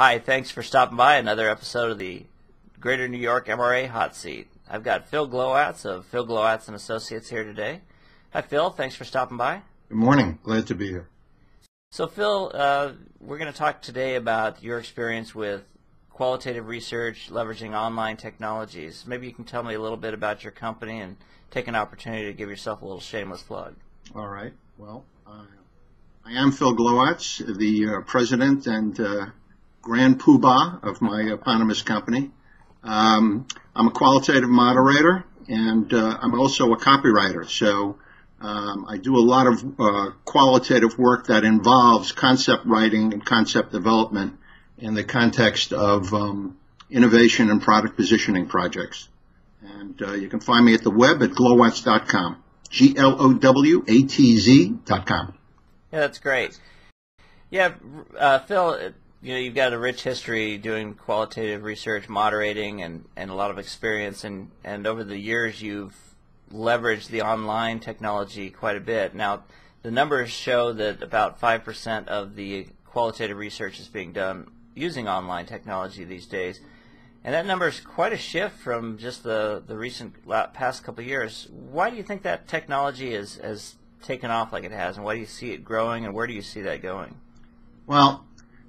Hi, thanks for stopping by another episode of the Greater New York MRA Hot Seat. I've got Phil Glowatz of Phil Glowatz and Associates here today. Hi, Phil. Thanks for stopping by. Good morning. Glad to be here. So, Phil, we're going to talk today about your experience with qualitative research leveraging online technologies. Maybe you can tell me a little bit about your company and take an opportunity to give yourself a little shameless plug. All right. Well, I am Phil Glowatz, the president and grand poobah of my eponymous company. I'm a qualitative moderator, and I'm also a copywriter. So I do a lot of qualitative work that involves concept writing and concept development in the context of innovation and product positioning projects. And you can find me at the web at glowatz.com, glowatz.com. Yeah, that's great. Yeah, Phil, you've got a rich history doing qualitative research, moderating, and a lot of experience, and over the years you've leveraged the online technology quite a bit. Now, the numbers show that about 5% of the qualitative research is being done using online technology these days, and that number is quite a shift from just the recent past couple of years. Why do you think that technology has taken off like it has, and why do you see it growing, and where do you see that going? Well,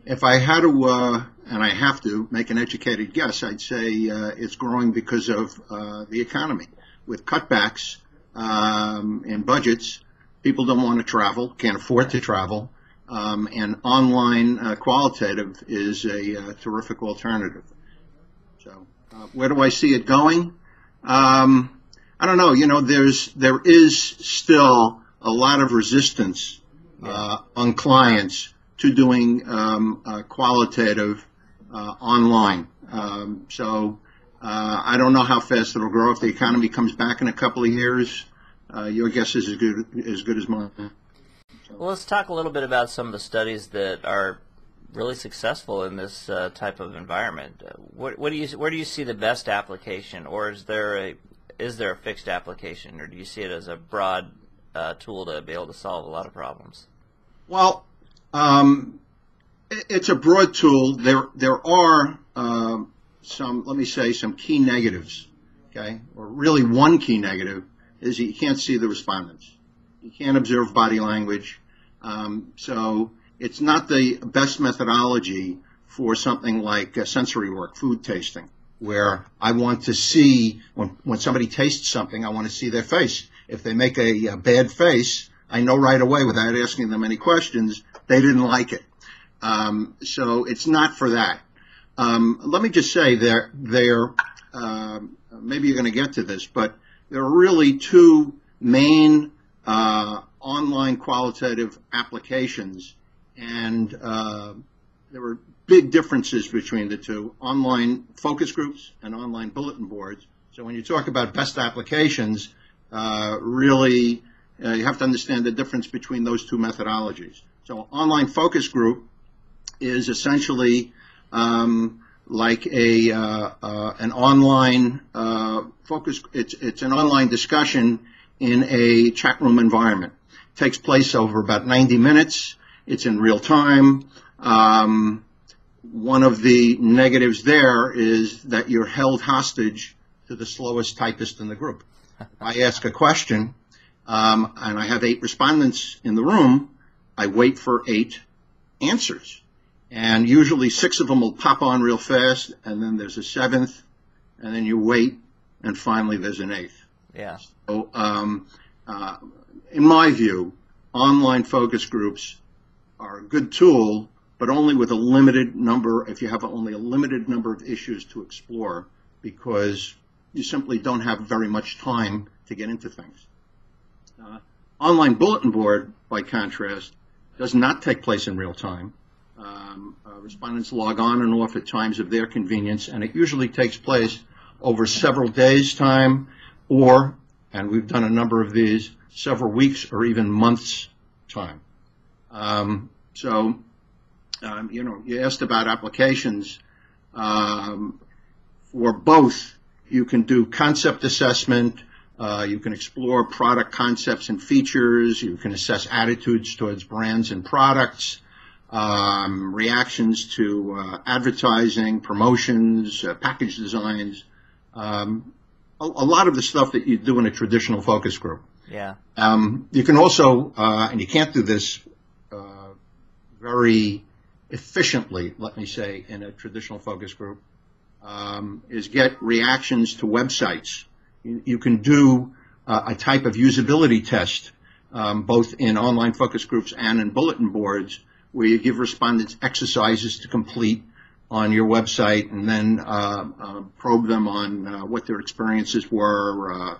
if I had to, and I have to, make an educated guess, I'd say it's growing because of the economy. With cutbacks in budgets, people don't want to travel, can't afford to travel, and online qualitative is a terrific alternative. So where do I see it going? I don't know. There is still a lot of resistance on clients to doing qualitative online. So I don't know how fast it'll grow. If the economy comes back in a couple of years, your guess is as good as mine. So. Well, let's talk a little bit about some of the studies that are really successful in this type of environment. Where do you see the best application, or is there a fixed application, or do you see it as a broad tool to be able to solve a lot of problems? Well, it's a broad tool. There are some key negatives, okay? Or really one key negative is you can't see the respondents. You can't observe body language. So it's not the best methodology for something like sensory work, food tasting, where I want to see, when somebody tastes something, I want to see their face. If they make a bad face, I know right away without asking them any questions, they didn't like it. So it's not for that. Let me just say maybe you're going to get to this, but there are really two main online qualitative applications, and there are big differences between the two: online focus groups and online bulletin boards. So when you talk about best applications, really you have to understand the difference between those two methodologies. So online focus group is essentially like an online focus. It's an online discussion in a chat room environment. It takes place over about 90 minutes. It's in real time. One of the negatives there is that you're held hostage to the slowest typist in the group. I ask a question, and I have 8 respondents in the room. I wait for 8 answers. And usually 6 of them will pop on real fast, and then there's a 7th, and then you wait, and finally there's an 8th. Yeah. So in my view, online focus groups are a good tool, but only with a limited number, if you have only a limited number of issues to explore, because you simply don't have very much time to get into things. Online bulletin board, by contrast, does not take place in real time. Respondents log on and off at times of their convenience, and it usually takes place over several days' time, or, and we've done a number of these, several weeks or even months' time. You asked about applications. For both, you can do concept assessment, you can explore product concepts and features, you can assess attitudes towards brands and products. reactions to advertising, promotions, package designs, a lot of the stuff that you do in a traditional focus group. Yeah. You can also, and you can't do this very efficiently, let me say, in a traditional focus group, is get reactions to websites. You can do a type of usability test, both in online focus groups and in bulletin boards, where you give respondents exercises to complete on your website, and then probe them on what their experiences were,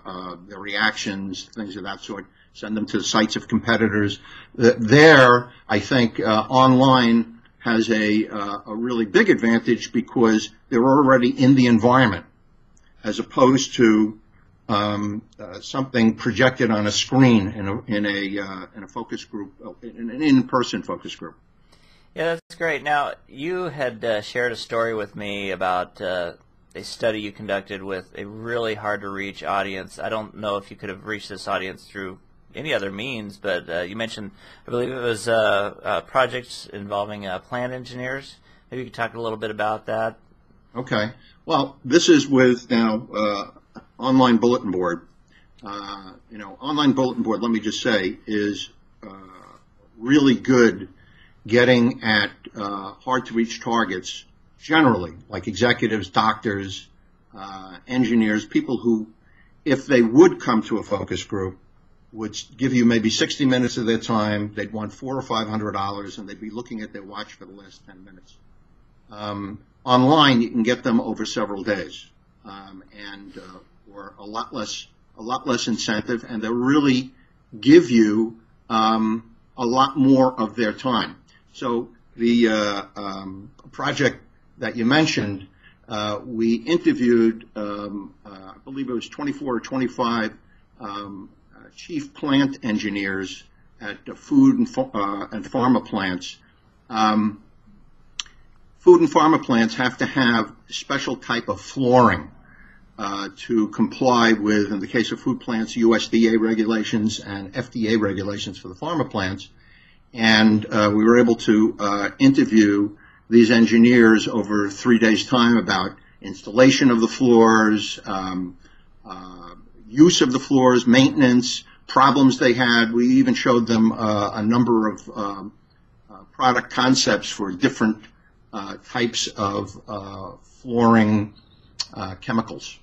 their reactions, things of that sort. Send them to the sites of competitors. There, I think online has a really big advantage because they're already in the environment, as opposed to something projected on a screen in a focus group, in an in-person focus group. Yeah, that's great. Now, you had shared a story with me about a study you conducted with a really hard-to-reach audience. I don't know if you could have reached this audience through any other means, but you mentioned, I believe it was projects involving plant engineers. Maybe you could talk a little bit about that. Okay. Well, this is with now online bulletin board. Online bulletin board, let me just say, is really good getting at hard-to-reach targets generally, like executives, doctors, engineers, people who, if they would come to a focus group, would give you maybe 60 minutes of their time. They'd want $400 or $500, and they'd be looking at their watch for the last 10 minutes. Online, you can get them over several days, or a lot less incentive, and they'll really give you a lot more of their time. So the project that you mentioned, we interviewed, I believe it was 24 or 25 chief plant engineers at food and pharma plants. Food and pharma plants have to have a special type of flooring to comply with, in the case of food plants, USDA regulations and FDA regulations for the pharma plants. And we were able to interview these engineers over 3 days' time about installation of the floors, use of the floors, maintenance, problems they had. We even showed them a number of product concepts for different types of flooring chemicals.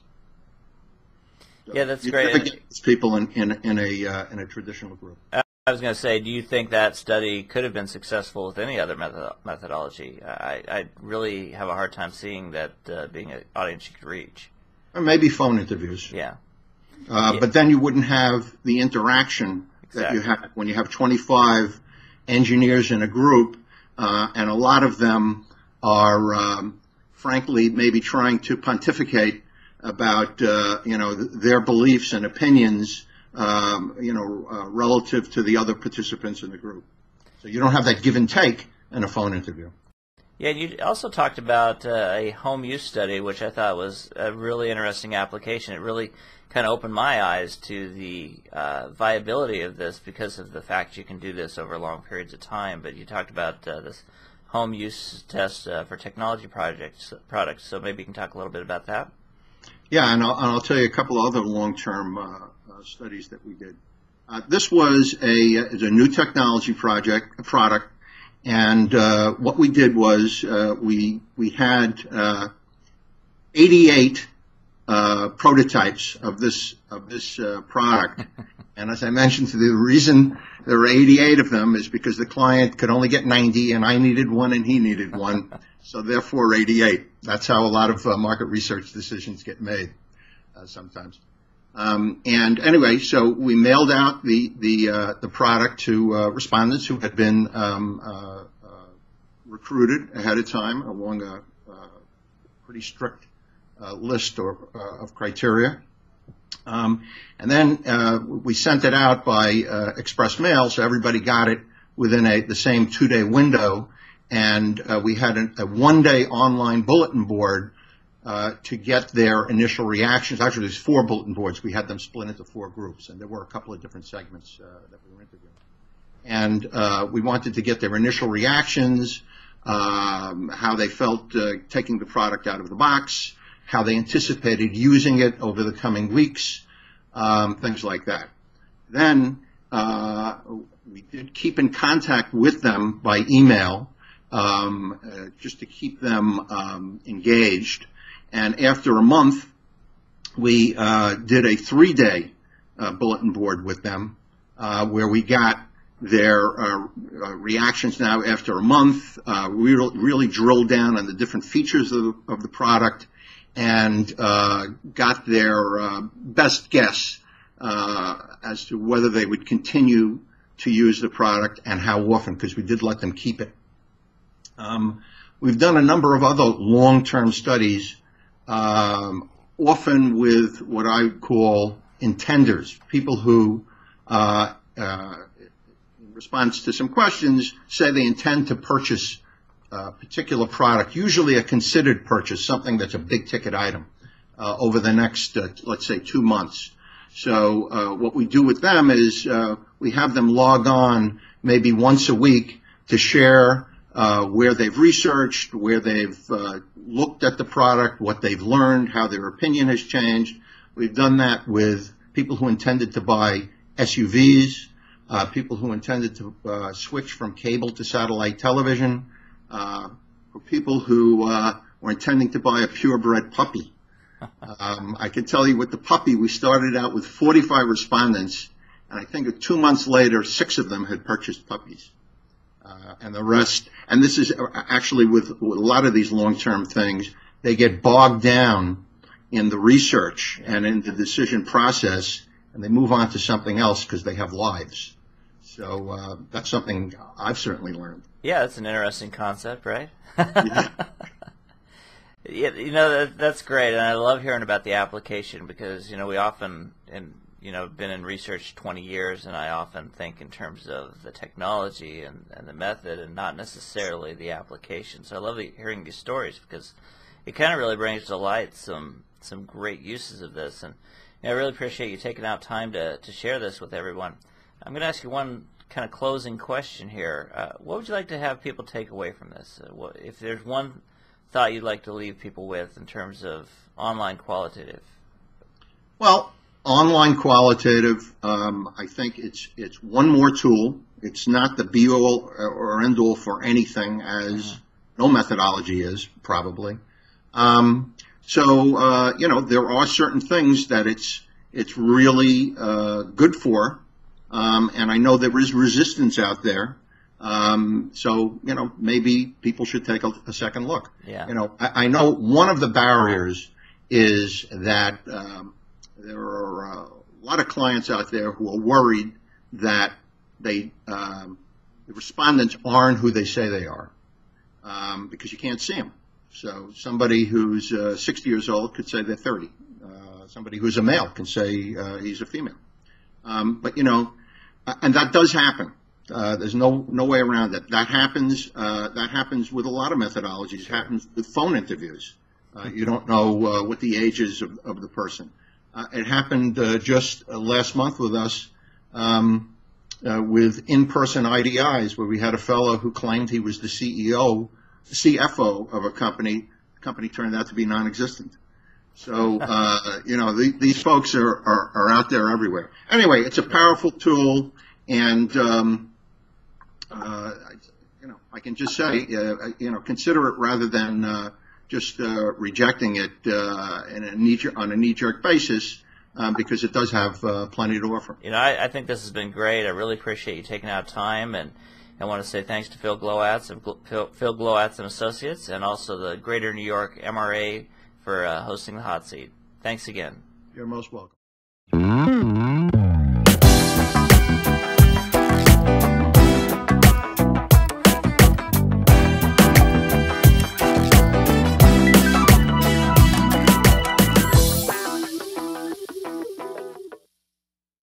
Yeah, that's great. Never get these people in a traditional group. I was going to say, do you think that study could have been successful with any other methodology? I really have a hard time seeing that being an audience you could reach. Or maybe phone interviews. Yeah. But then you wouldn't have the interaction that you have when you have 25 engineers in a group, and a lot of them are, frankly, maybe trying to pontificate about, their beliefs and opinions, relative to the other participants in the group. So you don't have that give and take in a phone interview. Yeah, you also talked about a home use study, which I thought was a really interesting application. It really kind of opened my eyes to the viability of this because of the fact you can do this over long periods of time. But you talked about this home use test for technology products. So maybe you can talk a little bit about that. Yeah, and I'll tell you a couple other long-term studies that we did. This was a new technology product, and what we did was we had 88 prototypes of this product, and as I mentioned, the reason there were 88 of them is because the client could only get 90, and I needed one, and he needed one, so therefore 88. That's how a lot of market research decisions get made sometimes. And anyway, so we mailed out the product to respondents who had been recruited ahead of time along a pretty strict list of criteria. And then we sent it out by express mail, so everybody got it within the same 2-day window. And we had a 1-day online bulletin board to get their initial reactions. Actually, there's 4 bulletin boards. We had them split into 4 groups, and there were a couple of different segments that we were interviewing. And we wanted to get their initial reactions, how they felt taking the product out of the box, how they anticipated using it over the coming weeks, things like that. Then we did keep in contact with them by email, just to keep them engaged. And after a month, we did a 3-day bulletin board with them, where we got their reactions now after a month. We really drilled down on the different features of the product and got their best guess as to whether they would continue to use the product and how often, because we did let them keep it. We've done a number of other long-term studies, often with what I call intenders, people who, in response to some questions, say they intend to purchase a particular product, usually a considered purchase, something that's a big-ticket item, over the next, let's say, 2 months. So what we do with them is we have them log on maybe once a week to share where they've researched, where they've looked at the product, what they've learned, how their opinion has changed. We've done that with people who intended to buy SUVs, people who intended to switch from cable to satellite television, for people who were intending to buy a purebred puppy. I can tell you with the puppy, we started out with 45 respondents, and I think 2 months later, 6 of them had purchased puppies. And the rest, and this is actually with a lot of these long-term things, they get bogged down in the research and in the decision process, and they move on to something else because they have lives. So that's something I've certainly learned. Yeah, that's an interesting concept, right? Yeah. Yeah, you know, that's great, and I love hearing about the application because, you know, we often, been in research 20 years, and I often think in terms of the technology and the method and not necessarily the application. So I love hearing these stories because it kind of really brings to light some great uses of this, and I really appreciate you taking out time to share this with everyone. I'm going to ask you one kind of closing question here. What would you like to have people take away from this? If there's one thought you'd like to leave people with in terms of online qualitative? Well, online qualitative, I think it's one more tool. It's not the be-all or end-all for anything, as no methodology is, probably. So there are certain things that it's really good for, and I know there is resistance out there. So, maybe people should take a second look. Yeah. I know one of the barriers is that there are a lot of clients out there who are worried that the respondents aren't who they say they are, because you can't see them. So somebody who's 60 years old could say they're 30. Somebody who's a male can say he's a female. But, and that does happen. There's no way around it. That happens. That happens with a lot of methodologies. It happens with phone interviews. You don't know what the age is of the person. It happened just last month with us with in-person IDIs, where we had a fellow who claimed he was the CFO of a company. The company turned out to be non-existent. So these folks are out there everywhere. Anyway, it's a powerful tool, and I can just say, consider it rather than just rejecting it on a knee-jerk basis, because it does have plenty to offer. I think this has been great. I really appreciate you taking out time, and I want to say thanks to Phil Glowatz of Phil Glowatz and Associates, and also the Greater New York MRA for hosting the Hot Seat. Thanks again. You're most welcome.